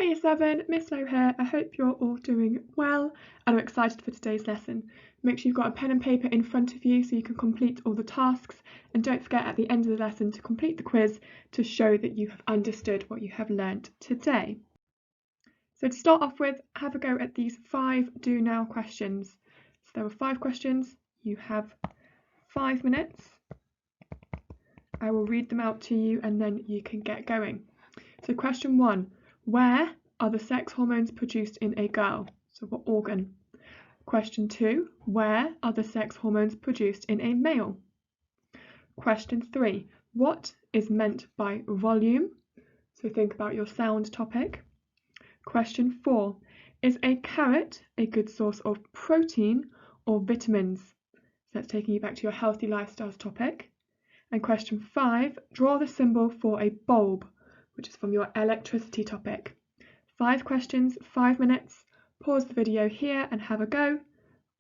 Hi Year 7, Miss Lowe here. I hope you're all doing well and I'm excited for today's lesson. Make sure you've got a pen and paper in front of you so you can complete all the tasks, and don't forget at the end of the lesson to complete the quiz to show that you have understood what you have learnt today. So to start off with, have a go at these 5 do now questions. So there were 5 questions, you have 5 minutes. I will read them out to you and then you can get going. So question 1. Where are the sex hormones produced in a girl? So what organ? Question 2. Where are the sex hormones produced in a male? Question 3. What is meant by volume? So think about your sound topic. Question 4. Is a carrot a good source of protein or vitamins? So that's taking you back to your healthy lifestyles topic. And question 5. Draw the symbol for a bulb, which is from your electricity topic. 5 questions, 5 minutes. Pause the video here and have a go.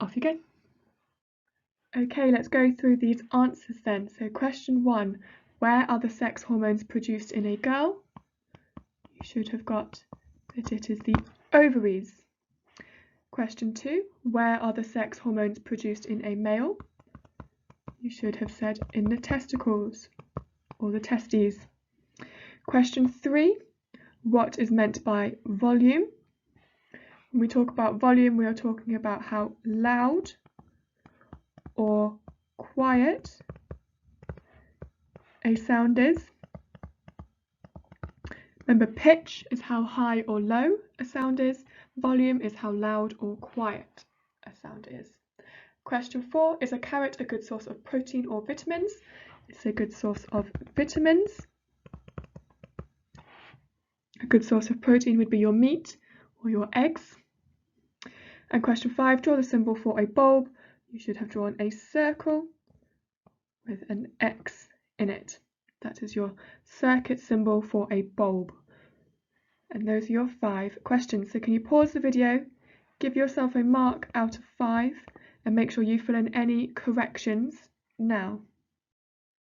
Off you go. Okay, let's go through these answers then. So question 1, where are the sex hormones produced in a girl? You should have got that it is the ovaries. Question 2, where are the sex hormones produced in a male? You should have said in the testicles or the testes. Question 3, what is meant by volume? When we talk about volume, we are talking about how loud or quiet a sound is. Remember, pitch is how high or low a sound is. Volume is how loud or quiet a sound is. Question 4, is a carrot a good source of protein or vitamins? It's a good source of vitamins. A good source of protein would be your meat or your eggs. And question 5, draw the symbol for a bulb. You should have drawn a circle with an X in it. That is your circuit symbol for a bulb. And those are your 5 questions. So can you pause the video, give yourself a mark out of 5, and make sure you fill in any corrections now.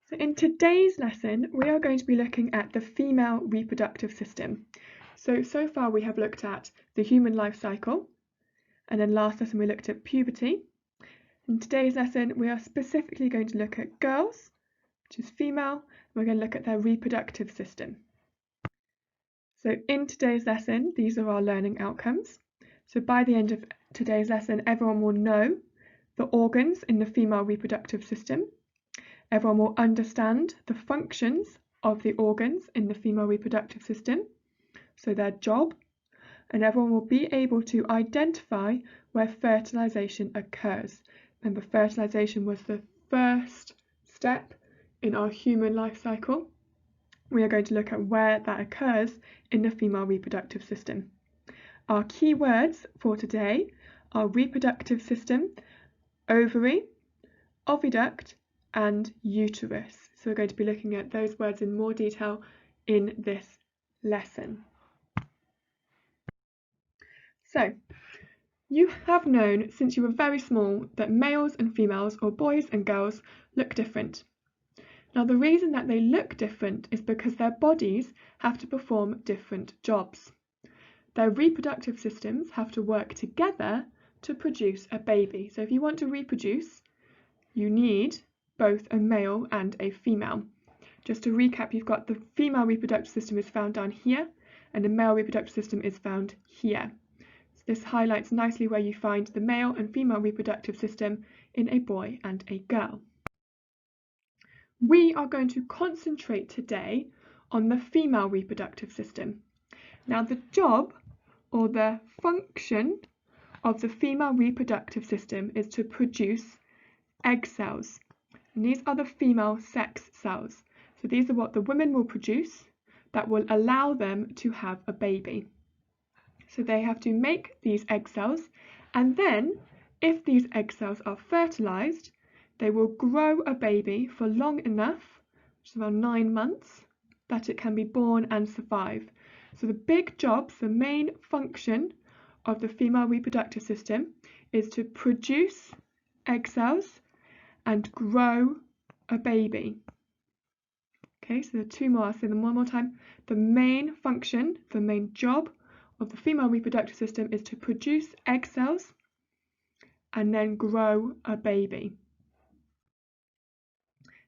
So in today's lesson, we are going to be looking at the female reproductive system. So far we have looked at the human life cycle, and then last lesson we looked at puberty. In today's lesson, we are specifically going to look at girls, which is female, and we're going to look at their reproductive system. So in today's lesson, these are our learning outcomes. So by the end of today's lesson, everyone will know the organs in the female reproductive system. Everyone will understand the functions of the organs in the female reproductive system, so their job, and everyone will be able to identify where fertilization occurs. Remember, fertilization was the first step in our human life cycle. We are going to look at where that occurs in the female reproductive system. Our key words for today are reproductive system, ovary, oviduct, and uterus. So we're going to be looking at those words in more detail in this lesson. So, you have known since you were very small that males and females, or boys and girls, look different. Now the reason that they look different is because their bodies have to perform different jobs. Their reproductive systems have to work together to produce a baby. So if you want to reproduce, you need both a male and a female. Just to recap, you've got the female reproductive system is found down here, and the male reproductive system is found here. So this highlights nicely where you find the male and female reproductive system in a boy and a girl. We are going to concentrate today on the female reproductive system. Now the job or the function of the female reproductive system is to produce egg cells. And these are the female sex cells. So these are what the women will produce that will allow them to have a baby. So they have to make these egg cells, and then if these egg cells are fertilized, they will grow a baby for long enough, which is around 9 months, that it can be born and survive. So the big jobs, the main function of the female reproductive system is to produce egg cells and grow a baby. Okay, so the 2 more, I'll say them one more time. The main function, the main job of the female reproductive system is to produce egg cells and then grow a baby.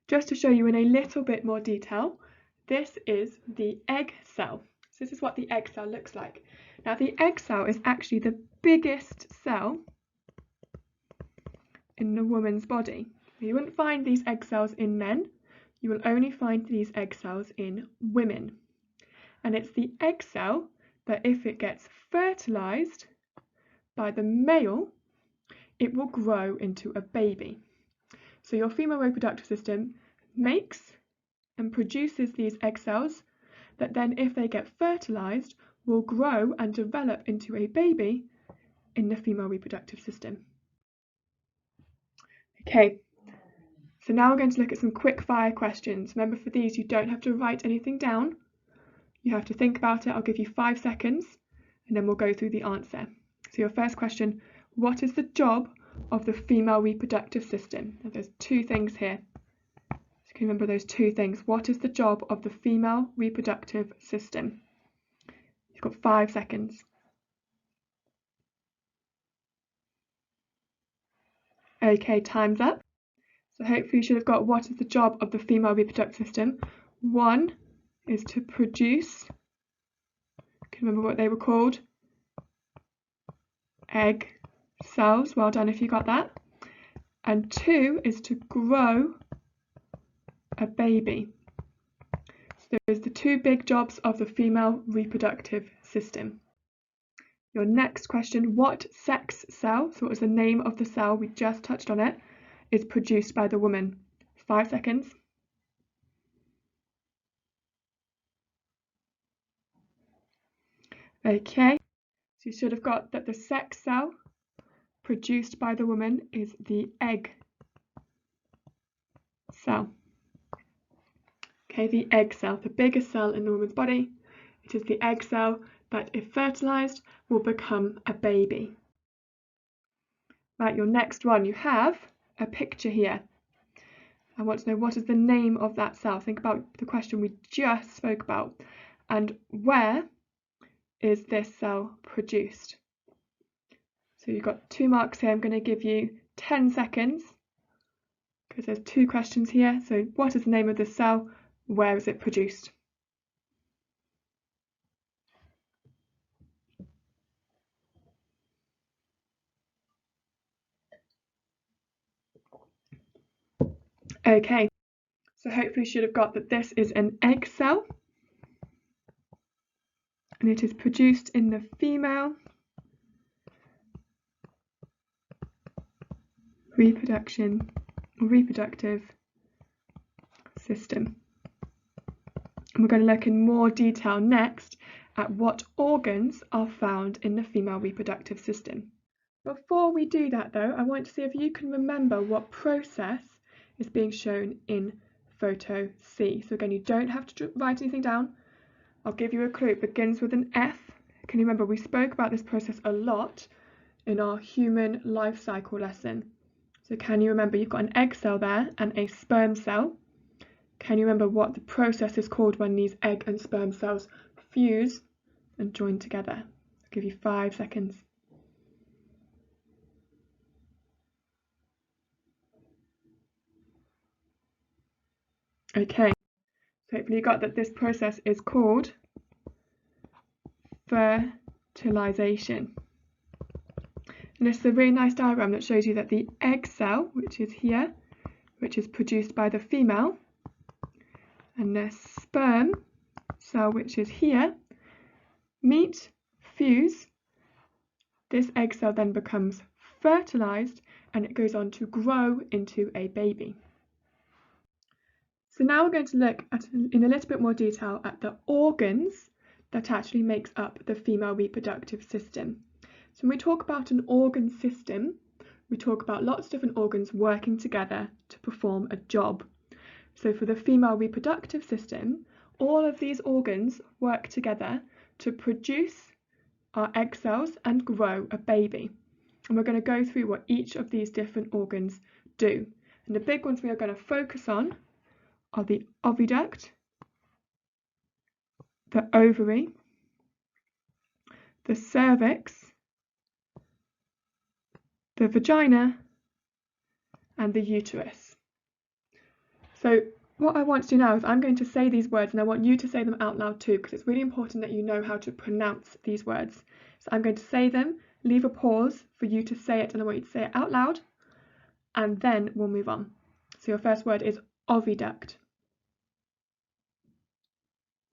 Just to show you in a little bit more detail, this is the egg cell. So this is what the egg cell looks like. Now the egg cell is actually the biggest cell in the woman's body. You wouldn't find these egg cells in men, you will only find these egg cells in women. And it's the egg cell that if it gets fertilized by the male, it will grow into a baby. So your female reproductive system makes and produces these egg cells that then, if they get fertilized, will grow and develop into a baby in the female reproductive system. Okay, so now we're going to look at some quick fire questions. Remember, for these you don't have to write anything down. You have to think about it. I'll give you 5 seconds and then we'll go through the answer. So your first question, what is the job of the female reproductive system? Now, there's 2 things here. So you can remember those 2 things. What is the job of the female reproductive system? You've got 5 seconds. Okay, time's up. So hopefully you should have got what is the job of the female reproductive system. 1 is to produce, can you remember what they were called? Egg cells, well done if you got that. And 2 is to grow a baby. So those are the 2 big jobs of the female reproductive system. Your next question, what sex cell, so what was the name of the cell, we just touched on it, is produced by the woman? 5 seconds. Okay, so you should have got that the sex cell produced by the woman is the egg cell. Okay, the egg cell, the biggest cell in the woman's body. It is the egg cell that, if fertilized, will become a baby. Right, your next one, you have a picture here. I want to know what is the name of that cell. Think about the question we just spoke about. And where is this cell produced? So you've got 2 marks here. I'm going to give you 10 seconds because there's 2 questions here. So what is the name of the cell? Where is it produced? Okay, so hopefully you should have got that this is an egg cell and it is produced in the female reproductive system. And we're going to look in more detail next at what organs are found in the female reproductive system. Before we do that though, I want to see if you can remember what process is being shown in photo C. So again, you don't have to write anything down. I'll give you a clue. It begins with an F. Can you remember we spoke about this process a lot in our human life cycle lesson? So can you remember you've got an egg cell there and a sperm cell? Can you remember what the process is called when these egg and sperm cells fuse and join together? I'll give you 5 seconds. Okay, so hopefully you got that this process is called fertilization. And this is a really nice diagram that shows you that the egg cell, which is here, which is produced by the female, and the sperm cell, which is here, meet, fuse. This egg cell then becomes fertilized and it goes on to grow into a baby. So now we're going to look at, in a little bit more detail, at the organs that actually makes up the female reproductive system. So when we talk about an organ system, we talk about lots of different organs working together to perform a job. So for the female reproductive system, all of these organs work together to produce our egg cells and grow a baby. And we're going to go through what each of these different organs do. And the big ones we are going to focus on are the oviduct, the ovary, the cervix, the vagina, and the uterus. So what I want to do now is I'm going to say these words and I want you to say them out loud too, because it's really important that you know how to pronounce these words. So I'm going to say them, leave a pause for you to say it, and I want you to say it out loud, and then we'll move on. So your first word is oviduct.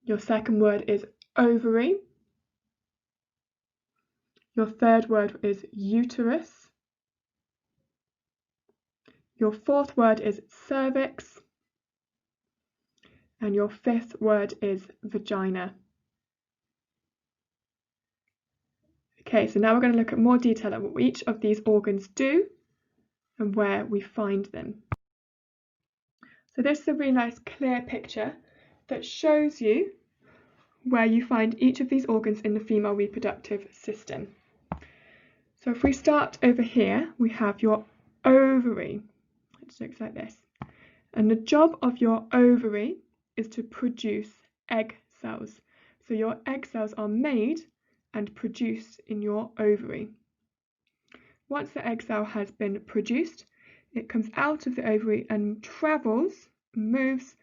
Your second word is ovary. Your third word is uterus. Your fourth word is cervix. And your fifth word is vagina. Okay, so now we're going to look at more detail at what each of these organs do and where we find them. So this is a really nice clear picture that shows you where you find each of these organs in the female reproductive system. So if we start over here, we have your ovary. It looks like this. And the job of your ovary is to produce egg cells. So your egg cells are made and produced in your ovary. Once the egg cell has been produced, it comes out of the ovary and moves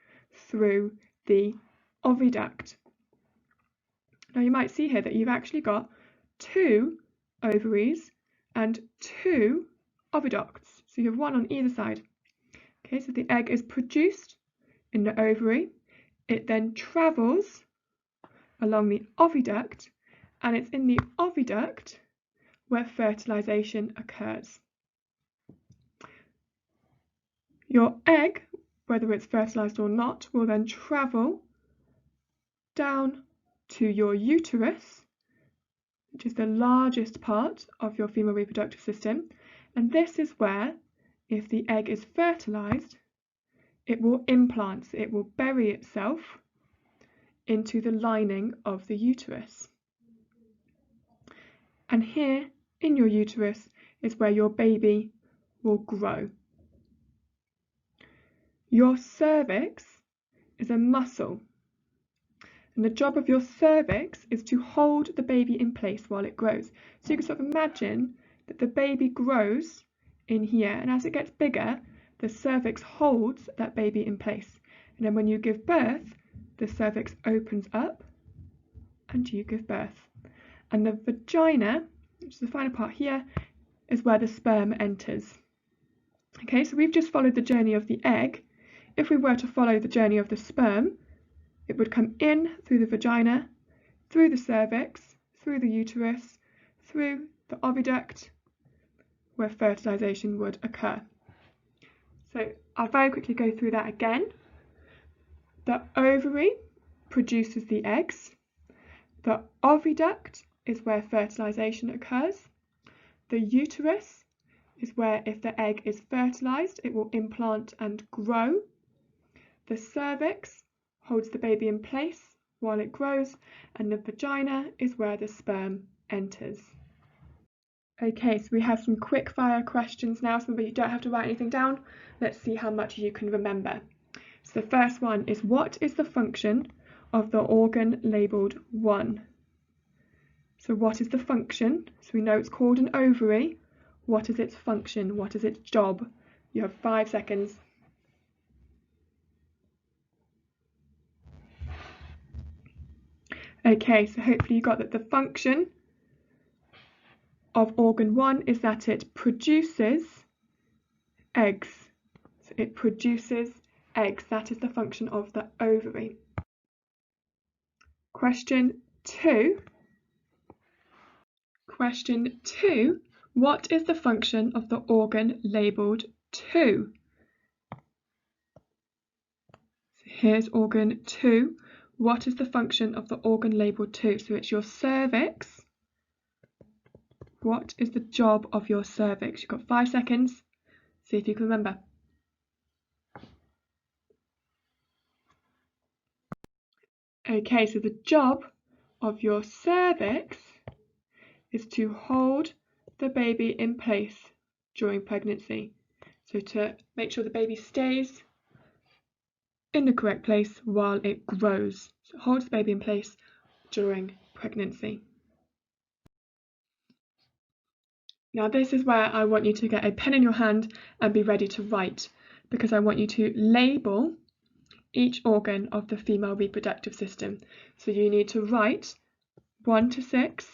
through the oviduct. Now you might see here that you've actually got 2 ovaries and 2 oviducts. So you have one on either side. Okay, so the egg is produced in the ovary. It then travels along the oviduct, and it's in the oviduct where fertilization occurs. Your egg, whether it's fertilized or not, will then travel down to your uterus, which is the largest part of your female reproductive system, and this is where, if the egg is fertilized, it will implant, it will bury itself into the lining of the uterus. And here in your uterus is where your baby will grow. Your cervix is a muscle, and the job of your cervix is to hold the baby in place while it grows. So you can sort of imagine that the baby grows in here, and as it gets bigger, the cervix holds that baby in place. And then when you give birth, the cervix opens up and you give birth. And the vagina, which is the final part here, is where the sperm enters. Okay, so we've just followed the journey of the egg. If we were to follow the journey of the sperm, it would come in through the vagina, through the cervix, through the uterus, through the oviduct, where fertilization would occur. So I'll very quickly go through that again. The ovary produces the eggs. The oviduct is where fertilization occurs. The uterus is where, if the egg is fertilized, it will implant and grow. The cervix holds the baby in place while it grows, and the vagina is where the sperm enters. Okay, so we have some quick fire questions now, so you don't have to write anything down. Let's see how much you can remember. So the first one is, what is the function of the organ labelled 1? So what is the function? So we know it's called an ovary. What is its function? What is its job? You have 5 seconds. Okay, so hopefully you got that the function of organ 1 is that it produces eggs. So it produces eggs. That is the function of the ovary. Question 2. Question 2. What is the function of the organ labelled 2? So here's organ 2. What is the function of the organ labelled 2? So it's your cervix. What is the job of your cervix? You've got 5 seconds. See if you can remember. Okay, so the job of your cervix is to hold the baby in place during pregnancy. So to make sure the baby stays in the correct place while it grows. So it holds the baby in place during pregnancy. Now this is where I want you to get a pen in your hand and be ready to write, because I want you to label each organ of the female reproductive system. So you need to write 1 to 6,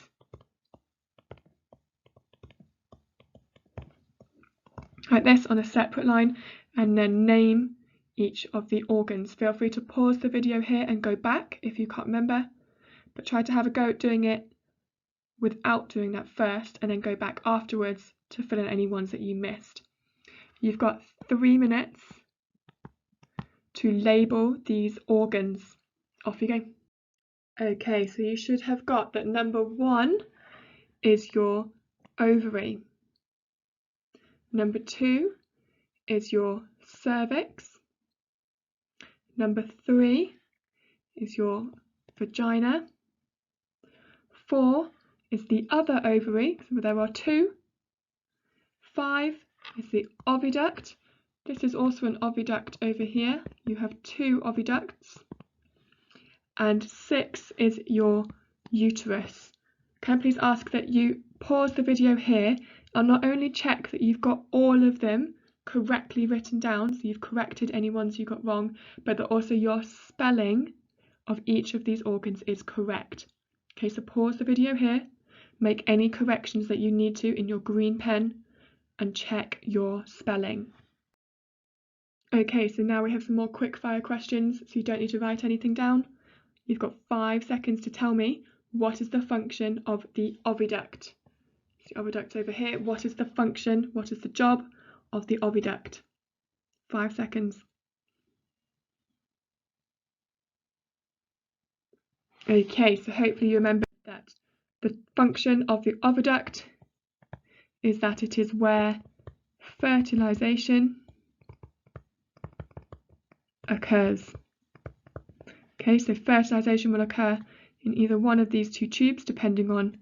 like this on a separate line, and then name each of the organs. Feel free to pause the video here and go back if you can't remember, but try to have a go at doing it without doing that first, and then go back afterwards to fill in any ones that you missed. You've got 3 minutes to label these organs. Off you go. Okay, so you should have got that number 1 is your ovary. Number 2 is your cervix. Number 3 is your vagina. 4 is the other ovary, so there are 2. 5 is the oviduct. This is also an oviduct over here. You have 2 oviducts. And 6 is your uterus. Can I please ask that you pause the video here and not only check that you've got all of them correctly written down, so you've corrected any ones you got wrong, but that also your spelling of each of these organs is correct. Okay, so pause the video here, make any corrections that you need to in your green pen, and check your spelling. Okay, so now we have some more quick fire questions, so you don't need to write anything down. You've got 5 seconds to tell me what is the function of the oviduct. The oviduct over here. What is the function, what is the job of the oviduct? 5 seconds. Okay, so hopefully you remember that the function of the oviduct is that it is where fertilization occurs. Okay, so fertilization will occur in either one of these 2 tubes, depending on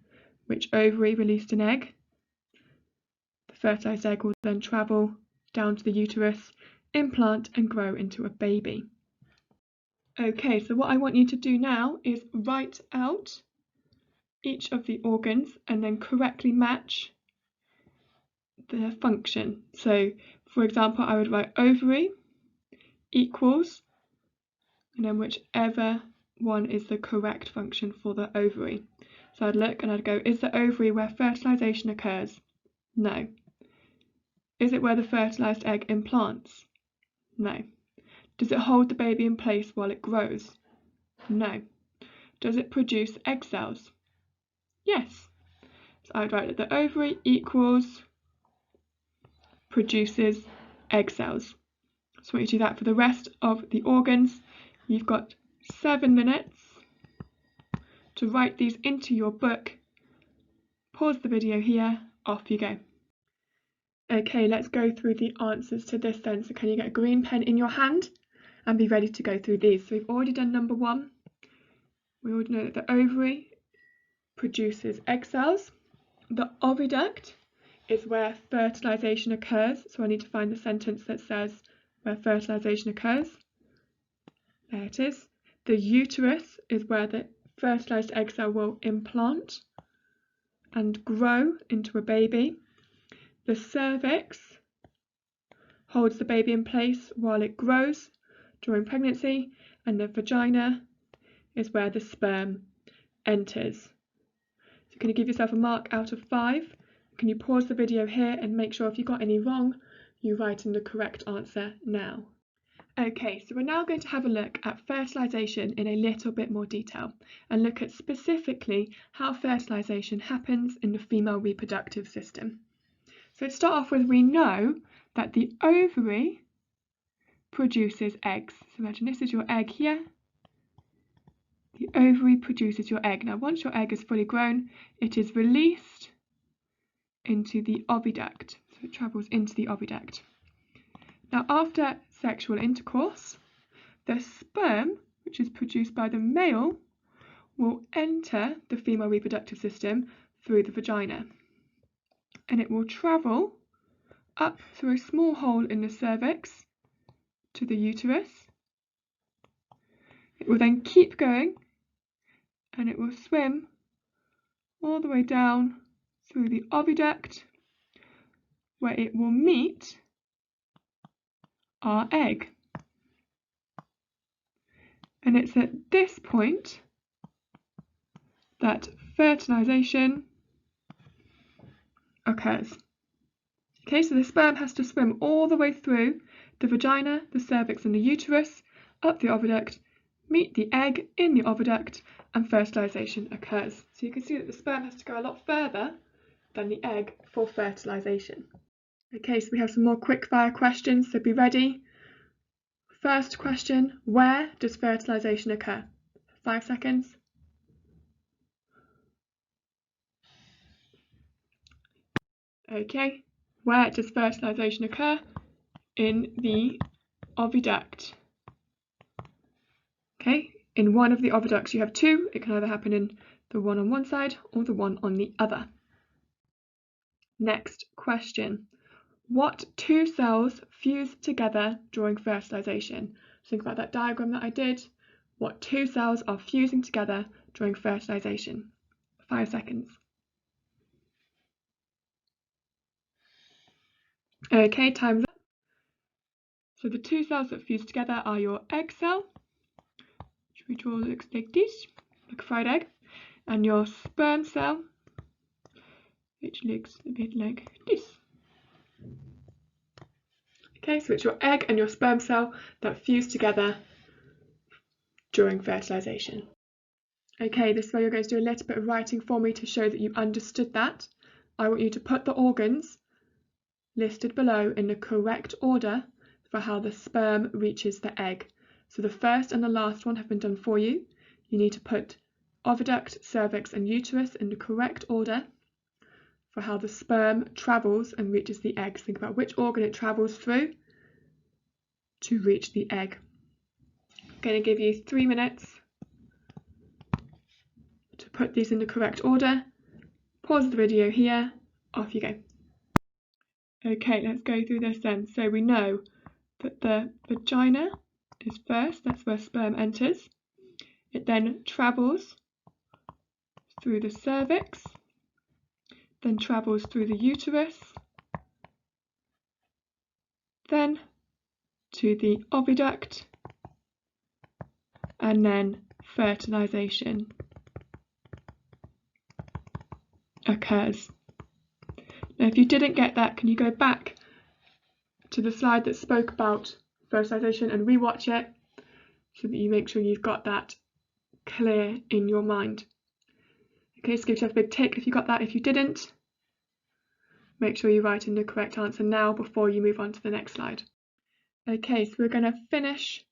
which ovary released an egg. The fertilized egg will then travel down to the uterus, implant and grow into a baby. Okay, so what I want you to do now is write out each of the organs and then correctly match their function. So, for example, I would write ovary equals, and then whichever one is the correct function for the ovary. So I'd look and I'd go, is the ovary where fertilization occurs? No. Is it where the fertilized egg implants? No. Does it hold the baby in place while it grows? No. Does it produce egg cells? Yes. So I would write that the ovary equals produces egg cells. So I want you to do that for the rest of the organs. You've got 7 minutes to write these into your book. Pause the video here, off you go. Okay, let's go through the answers to this then. So can you get a green pen in your hand and be ready to go through these? So we've already done number 1. We already know that the ovary produces egg cells. The oviduct is where fertilization occurs. So I need to find the sentence that says where fertilization occurs. There it is. The uterus is where the fertilized egg cell will implant and grow into a baby. The cervix holds the baby in place while it grows during pregnancy, and the vagina is where the sperm enters. So can you give yourself a mark out of 5? Can you pause the video here and make sure if you got any wrong, you write in the correct answer now. Okay, so we're now going to have a look at fertilization in a little bit more detail and look at specifically how fertilization happens in the female reproductive system. So to start off with, we know that the ovary produces eggs. So imagine this is your egg here. The ovary produces your egg. Now once your egg is fully grown, it is released into the oviduct. So it travels into the oviduct. Now after sexual intercourse, the sperm, which is produced by the male, will enter the female reproductive system through the vagina. And it will travel up through a small hole in the cervix to the uterus. It will then keep going and it will swim all the way down through the oviduct where it will meet our egg. And it's at this point that fertilization occurs. Okay, so the sperm has to swim all the way through the vagina, the cervix and the uterus, up the oviduct, meet the egg in the oviduct, and fertilization occurs. So you can see that the sperm has to go a lot further than the egg for fertilization. Okay, so we have some more quick-fire questions, so be ready. First question, where does fertilization occur? 5 seconds. Okay, where does fertilization occur? In the oviduct. Okay, in one of the oviducts you have two. It can either happen in the one on one side or the one on the other. Next question. What two cells fuse together during fertilization? Think about that diagram that I did. What two cells are fusing together during fertilization? 5 seconds. Okay, time's up. So the two cells that fuse together are your egg cell, which we draw looks like this, like a fried egg, and your sperm cell, which looks a bit like this. Okay, so it's your egg and your sperm cell that fuse together during fertilization. Okay, this is where you're going to do a little bit of writing for me to show that you understood that. I want you to put the organs listed below in the correct order for how the sperm reaches the egg. So the first and the last one have been done for you. You need to put oviduct, cervix and uterus in the correct order for how the sperm travels and reaches the egg. Think about which organ it travels through to reach the egg. I'm going to give you 3 minutes to put these in the correct order. Pause the video here, off you go. Okay, let's go through this then. So we know that the vagina is first, that's where sperm enters. It then travels through the cervix, then travels through the uterus, then to the oviduct, and then fertilization occurs. Now, if you didn't get that, can you go back to the slide that spoke about fertilization and rewatch it so that you make sure you've got that clear in your mind. Okay, so give yourself a big tick if you got that. If you didn't, make sure you write in the correct answer now before you move on to the next slide. Okay, so we're going to finish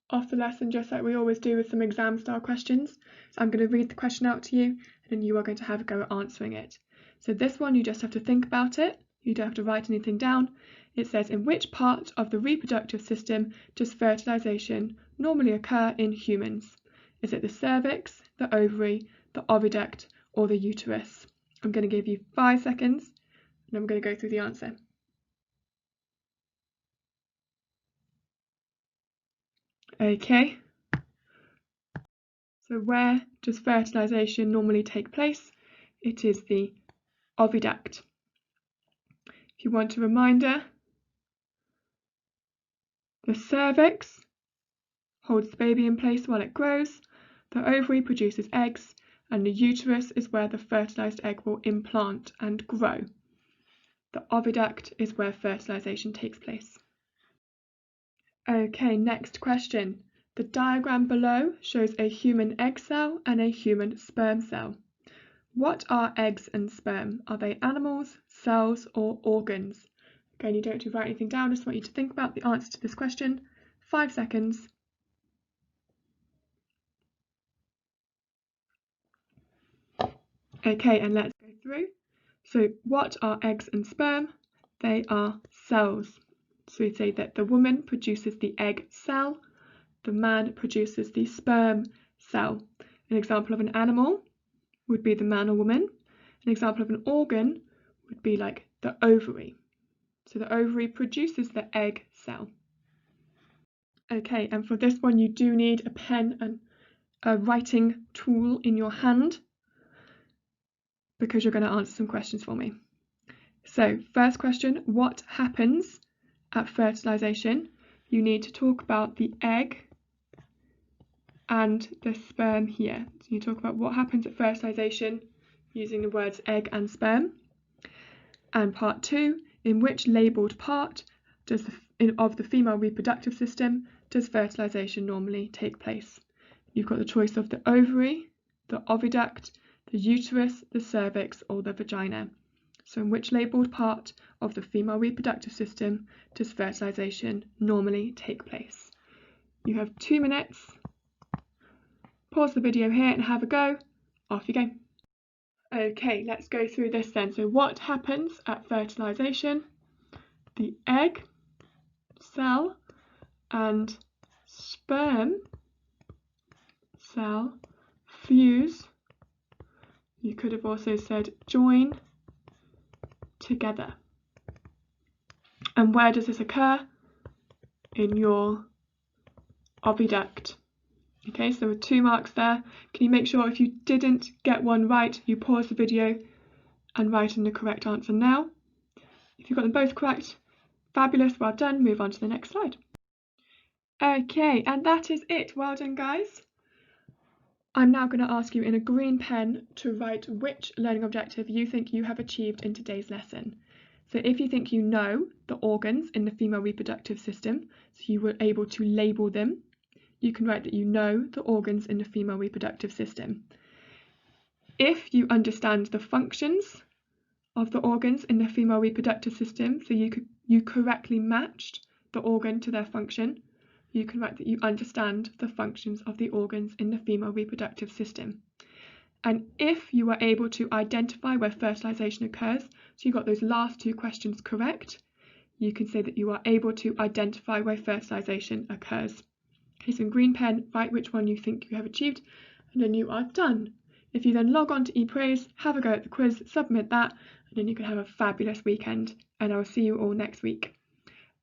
off the lesson just like we always do with some exam style questions. So I'm going to read the question out to you and then you are going to have a go at answering it. So this one you just have to think about it. You don't have to write anything down. It says, in which part of the reproductive system does fertilization normally occur in humans? Is it the cervix, the ovary, the oviduct, or the uterus? I'm going to give you 5 seconds and I'm going to go through the answer. Okay, so where does fertilization normally take place? It is the oviduct. If you want a reminder, the cervix holds the baby in place while it grows, the ovary produces eggs, and the uterus is where the fertilized egg will implant and grow. The oviduct is where fertilization takes place. Okay, next question. The diagram below shows a human egg cell and a human sperm cell. What are eggs and sperm? Are they animals, cells, or organs? Again, you don't have to write anything down, I just want you to think about the answer to this question. 5 seconds. Okay, and let's go through. So what are eggs and sperm? They are cells. So we say that the woman produces the egg cell, the man produces the sperm cell. An example of an animal would be the man or woman. An example of an organ would be like the ovary. So the ovary produces the egg cell. Okay, and for this one you do need a pen and a writing tool in your hand because you're going to answer some questions for me. So first question, what happens at fertilization? You need to talk about the egg and the sperm here. So you talk about what happens at fertilization using the words egg and sperm. And part 2, in which labelled part of the female reproductive system does fertilization normally take place? You've got the choice of the ovary, the oviduct, the uterus, the cervix, or the vagina. So in which labelled part of the female reproductive system does fertilization normally take place? You have 2 minutes. Pause the video here and have a go. Off you go. Okay, let's go through this then. So what happens at fertilization? The egg, cell, and sperm cell fuse. You could have also said join together. And where does this occur? In your oviduct. Okay, so there were 2 marks there. Can you make sure if you didn't get one right, you pause the video and write in the correct answer now? If you've got them both correct, fabulous, well done. Move on to the next slide. Okay, and that is it. Well done, guys. I'm now going to ask you in a green pen to write which learning objective you think you have achieved in today's lesson. So if you think you know the organs in the female reproductive system, so you were able to label them, you can write that you know the organs in the female reproductive system. If you understand the functions of the organs in the female reproductive system, so you correctly matched the organ to their function, you can write that you understand the functions of the organs in the female reproductive system. And if you are able to identify where fertilization occurs, so you got those last 2 questions correct, you can say that you are able to identify where fertilization occurs. Okay, so in green pen, write which one you think you have achieved, and then you are done. If you then log on to ePraise, have a go at the quiz, submit that, and then you can have a fabulous weekend, and I will see you all next week.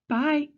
Bye!